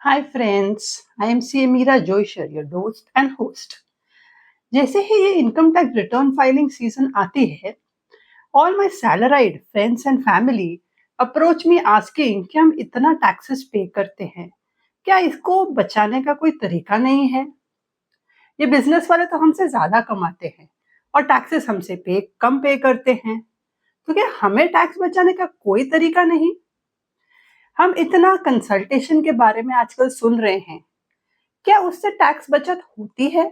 Hi friends, I am C Meera Joisar, your दोस्त and host. जैसे ही ये income tax return filing season आती है, all my salaried friends and family approach me asking कि हम इतना टैक्सेस पे करते हैं, क्या इसको बचाने का कोई तरीका नहीं है? ये बिजनेस वाले तो हमसे ज्यादा कमाते हैं और टैक्सेस हमसे पे कम पे करते हैं, तो क्या हमें टैक्स बचाने का कोई तरीका नहीं? हम इतना कंसल्टेशन के बारे में आजकल सुन रहे हैं, क्या उससे टैक्स बचत होती है?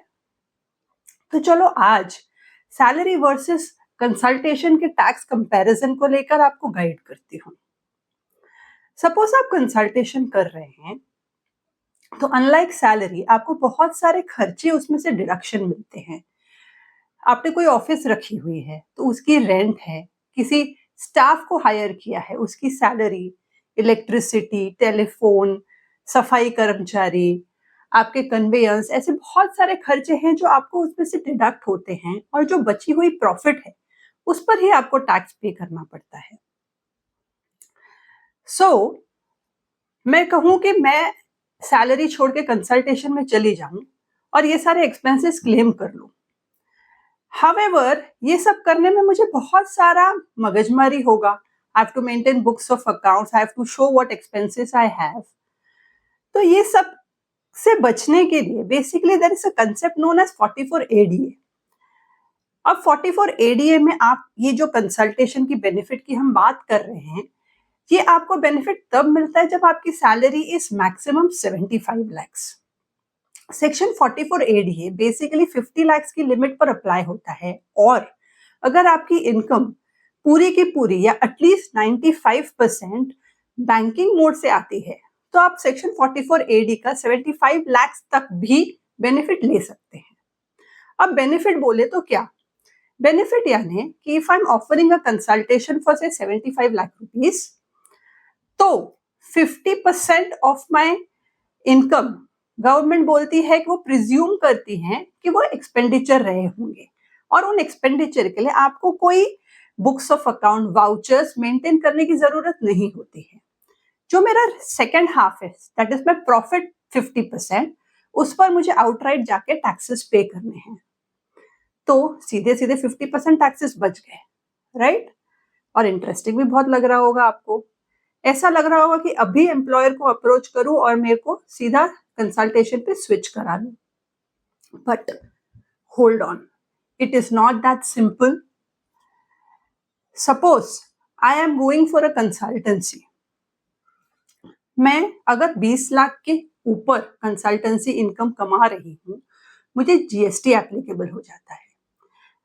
तो चलो आज सैलरी वर्सेस कंसल्टेशन के टैक्स कंपैरिजन को लेकर आपको गाइड करती हूँ। सपोज आप कंसल्टेशन कर रहे हैं, तो अनलाइक सैलरी आपको बहुत सारे खर्चे उसमें से डिडक्शन मिलते हैं। आपने कोई ऑफिस रखी हुई है तो उसकी रेंट है, किसी स्टाफ को हायर किया है उसकी सैलरी, इलेक्ट्रिसिटी, टेलीफोन, सफाई कर्मचारी, आपके कन्वेयंस, ऐसे बहुत सारे खर्चे हैं जो आपको उसमें से डिडक्ट होते हैं और जो बची हुई प्रॉफिट है उस पर ही आपको टैक्स पे करना पड़ता है। मैं कहूं कि मैं सैलरी छोड़ के कंसल्टेशन में चली जाऊं और ये सारे एक्सपेंसेस क्लेम कर लूं। हावेवर ये सब करने में मुझे बहुत सारा मगजमारी होगा। I have to maintain books of accounts, I have to show what expenses I have. तो ये सब से बचने के लिए basically there is a concept known as 44 ADA. अब 44 एडीए में आप ये जो कंसल्टेशन की बेनिफिट की हम बात कर रहे हैं, ये आपको बेनिफिट तब मिलता है जब आपकी salary is maximum 75 lakhs। Section 44 ADA basically 50 lakhs की लिमिट पर अप्लाई होता है, और अगर आपकी इनकम पूरी की पूरी या एटलीस्ट 95% बैंकिंग मोड से आती है, तो आप सेक्शन 44 एडी का 75 lakhs तक भी बेनिफिट ले सकते हैं। अब बेनिफिट बोले तो क्या? बेनिफिट यानी कि if I am offering a consultation for से 75 लाख रुपीस, तो 50% ऑफ माय इनकम गवर्नमेंट बोलती है कि वो प्रिज्यूम करती है कि वो एक्सपेंडिचर रहे होंगे, और उन एक्सपेंडिचर के लिए आपको कोई books of account, vouchers maintain करने की जरूरत नहीं होती है। जो मेरा सेकेंड हाफ है, दैट इज माई प्रॉफिट 50%, उस पर मुझे आउटराइट जाके टैक्सेस पे करने हैं, तो सीधे सीधे 50% टैक्सेस बच गए, राइट? और इंटरेस्टिंग भी बहुत लग रहा होगा आपको। ऐसा लग रहा होगा कि अभी एम्प्लॉयर को अप्रोच करूं और मेरे को सीधा कंसल्टेशन पे स्विच करा लूं। But hold on, it is not that simple. Suppose I am going for a consultancy. मैं अगर 20 लाख के ऊपर कंसल्टेंसी इनकम कमा रही हूं, मुझे जीएसटी एप्लीकेबल हो जाता है।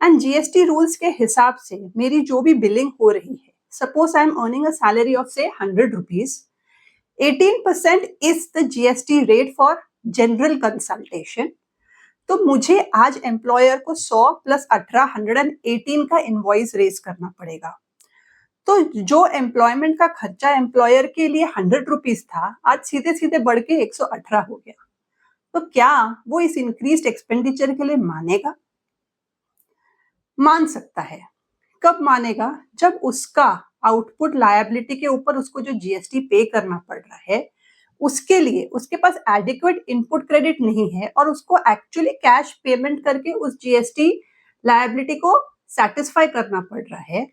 एंड जीएसटी रूल्स के हिसाब से मेरी जो भी बिलिंग हो रही है, suppose I am earning a salary of से 100 rupees, 18% is the GST rate for general consultation. तो मुझे आज एम्प्लॉयर को 100 प्लस 18 118 का इनवॉइस रेज करना पड़ेगा। तो जो एम्प्लॉयमेंट का खर्चा एम्प्लॉयर के लिए 100 रुपीज था, आज सीधे सीधे बढ़ के 118 हो गया। तो क्या वो इस इंक्रीज एक्सपेंडिचर के लिए मानेगा? मान सकता है। कब मानेगा? जब उसका आउटपुट लायबिलिटी के ऊपर उसको जो जीएसटी पे करना पड़ रहा है, उसके लिए उसके पास एडिक्वेट इनपुट क्रेडिट नहीं है और उसको एक्चुअली कैश पेमेंट करके उस जीएसटी लायबिलिटी को सेटिस्फाई करना पड़ रहा है।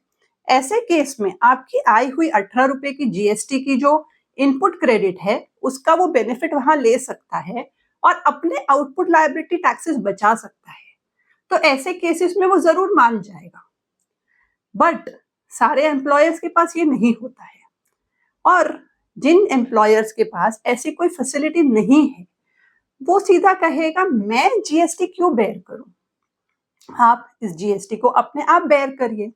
ऐसे केस में आपकी आई हुई 18 रुपए की जीएसटी की जो इनपुट क्रेडिट है, उसका वो बेनिफिट वहां ले सकता है और अपने आउटपुट लायबिलिटी टैक्सेस बचा सकता है। तो ऐसे केसेस में वो जरूर मान जाएगा। बट सारे एम्प्लॉयर्स के पास ये नहीं होता है, और जिन एम्प्लॉयर्स के पास ऐसी कोई फैसिलिटी नहीं है, वो सीधा कहेगा मैं जीएसटी क्यों बेयर करूं? आप इस जीएसटी को अपने आप बेयर करिए,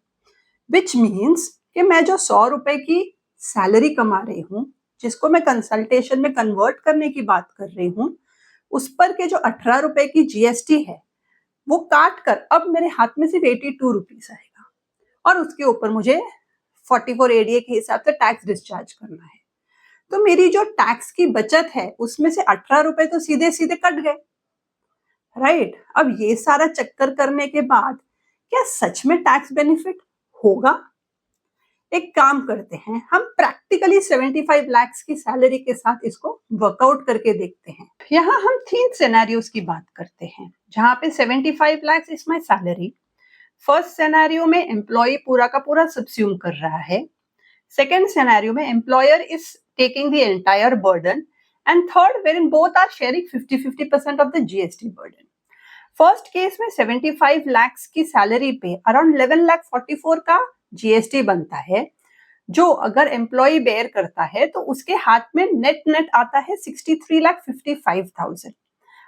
विच मीन्स कि मैं जो 100 रुपए की सैलरी कमा रही हूं, जिसको मैं कंसल्टेशन में कन्वर्ट करने की बात कर रही हूं, उस पर के जो 18 रुपए की जीएसटी है, वो काट कर अब मेरे हाथ में सिर्फ 82 रुपीज आएगा, और उसके ऊपर मुझे 44 एडीए के हिसाब से टैक्स डिस्चार्ज करना है। तो मेरी जो टैक्स की बचत है उसमें से 18 रुपए तो सीधे सीधे कट गए, राइट? अब ये सारा चक्कर करने के बाद क्या सच में टैक्स बेनिफिट होगा? एक काम करते हैं, हम प्रैक्टिकली 75 lakhs की सैलरी के साथ इसको वर्कआउट करके देखते हैं। यहाँ हम 3 सिनेरियोज की बात करते हैं, जहाँ पे 75 lakhs is my salary. First scenario में एम्प्लॉय पूरा का पूरा सब्स्यूम कर रहा है। सेकेंड सिनेरियो में employer is taking the entire burden, and third where both are sharing 50-50% of the GST burden. First case में 75 lakhs की सैलरी पे अराउंड 11,44,000 का जीएसटी बनता है, जो अगर एम्प्लॉय बेयर करता है तो उसके हाथ में नेट नेट आता है 63,55,000।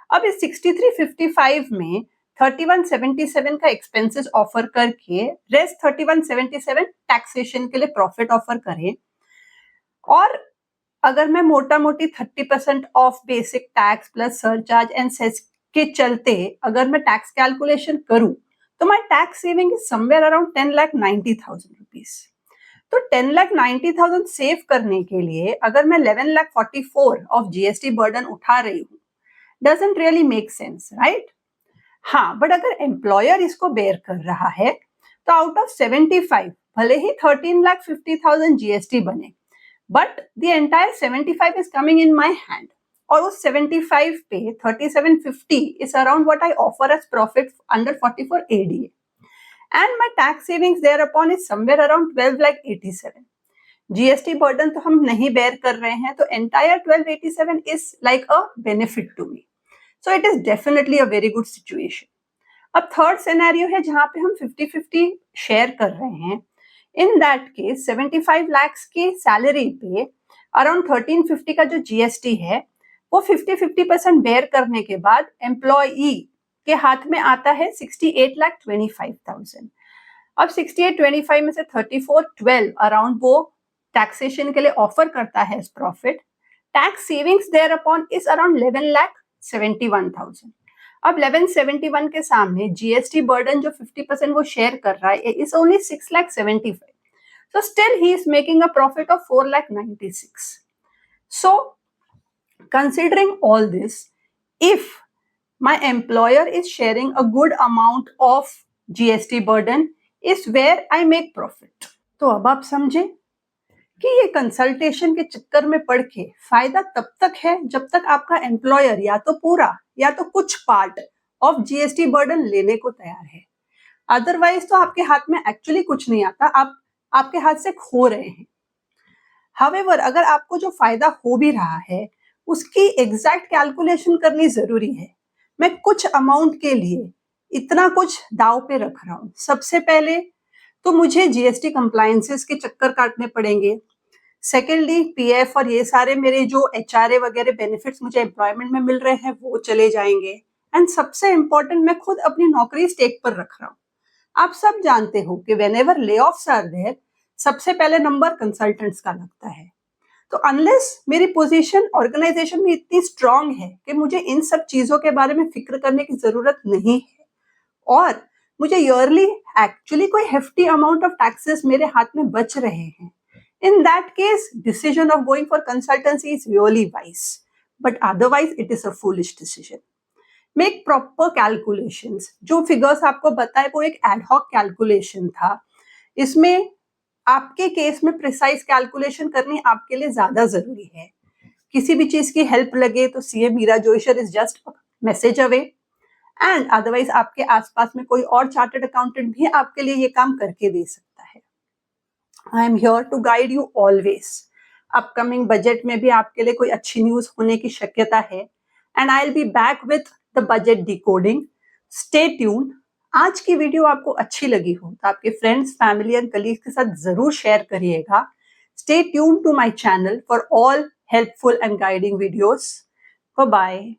अब इस 63,55 में 3177 का एक्सपेंसेस ऑफर करके रेस्ट 3177 टैक्सेशन के लिए प्रॉफिट ऑफर करें, और अगर मैं मोटा मोटी 30% of basic tax plus surcharge and cess के चलते अगर मैं टैक्स कैलकुलेशन करूं तो my tax saving is somewhere around 10,90,000 rupees. तो 10,90,000 सेव करने के लिए अगर मैं 11,44,000 ऑफ जीएसटी बर्डन उठा रही हूँ, doesn't really make sense, right? हाँ, बट अगर एम्प्लॉयर इसको बेयर कर रहा है तो आउट ऑफ 75 भले ही 13,50,000 जीएसटी बने, but the entire 75 is coming in my hand, और उस 75 पे 3750 is around what I offer as profit under 44 ADA, and my tax savings thereupon is somewhere around 12,87,000. GST burden तो हम नहीं bear कर रहे हैं, तो entire 12,87 is like a benefit to me. So it is definitely a very good situation. अब third scenario है जहां पे हम 50-50 शेयर कर रहे हैं। इन दैट केस 75 lakhs की सैलरी पे अराउंड 1350 का जो जीएसटी है वो 50-50% बेयर करने के बाद एम्प्लॉई के हाथ में आता है 68,25,000। अब 68,25 में से 34,12 अराउंड वो टैक्सेशन के लिए ऑफर करता है profit. Tax savings thereupon is around 11,71,000। अब 1171 के सामने जीएसटी बर्डन जो 50% वो शेयर कर रहा है is only 6,75,000। So still he is making a profit of 4,96,000. So considering all this, if my employer is sharing a good amount of GST burden, is where I make profit. तो अब आप समझे कि ये consultation के चक्कर में पड़ के फायदा तब तक है जब तक आपका एम्प्लॉयर या तो पूरा या तो कुछ पार्ट ऑफ जीएसटी बर्डन लेने को तैयार है। अदरवाइज तो आपके हाथ में एक्चुअली कुछ नहीं आता, आप आपके हाथ से खो रहे हैं। हावेवर अगर आपको जो फायदा हो भी रहा है उसकी एग्जैक्ट कैलकुलेशन करनी जरूरी है। मैं कुछ अमाउंट के लिए इतना कुछ दाव पे रख रहा हूं। सबसे पहले तो मुझे जीएसटी कंप्लायंसेस के चक्कर काटने पड़ेंगे। सेकेंडली पीएफ और ये सारे मेरे जो एचआरए वगैरह बेनिफिट्स मुझे एम्प्लॉयमेंट में मिल रहे हैं वो चले जाएंगे। एंड सबसे इंपॉर्टेंट, मैं खुद अपनी नौकरी स्टेक पर रख रहा हूँ। आप सब जानते हो कि व्हेनेवर ले ऑफ्स आर देयर, सबसे पहले नंबर कंसल्टेंट्स का लगता है। तो अनलेस मेरी पोजीशन ऑर्गेनाइजेशन में इतनी स्ट्रांग है कि मुझे इन सब चीजों के बारे में फिक्र करने की जरूरत नहीं है, और मुझे ईयरली एक्चुअली कोई हेफ्टी अमाउंट ऑफ टैक्सेस मेरे हाथ में बच रहे हैं, in that case decision of going for consultancy is really wise, but otherwise it is a foolish decision. Make proper calculations. जो फिगर्स आपको बताए वो एक एडहॉक कैलकुलेशन था। इसमें आपके केस में प्रिसाइज कैलकुलेशन करनी आपके लिए ज्यादा जरूरी है। किसी भी चीज की हेल्प लगे तो CA Meera Joisar is just message away, and otherwise आपके आसपास में कोई और चार्टर्ड अकाउंटेंट भी आपके लिए ये काम करके दे सकता है। I am here to guide you always. Upcoming budget में भी आपके लिए कोई अच्छी न्यूज होने की शक्यता है, and I will be back with the budget decoding. Stay tuned. आज की वीडियो आपको अच्छी लगी हो तो आपके फ्रेंड्स, फैमिली एंड कलीग्स के साथ जरूर शेयर करिएगा। Stay tuned to my channel for all helpful and guiding videos. Bye-bye.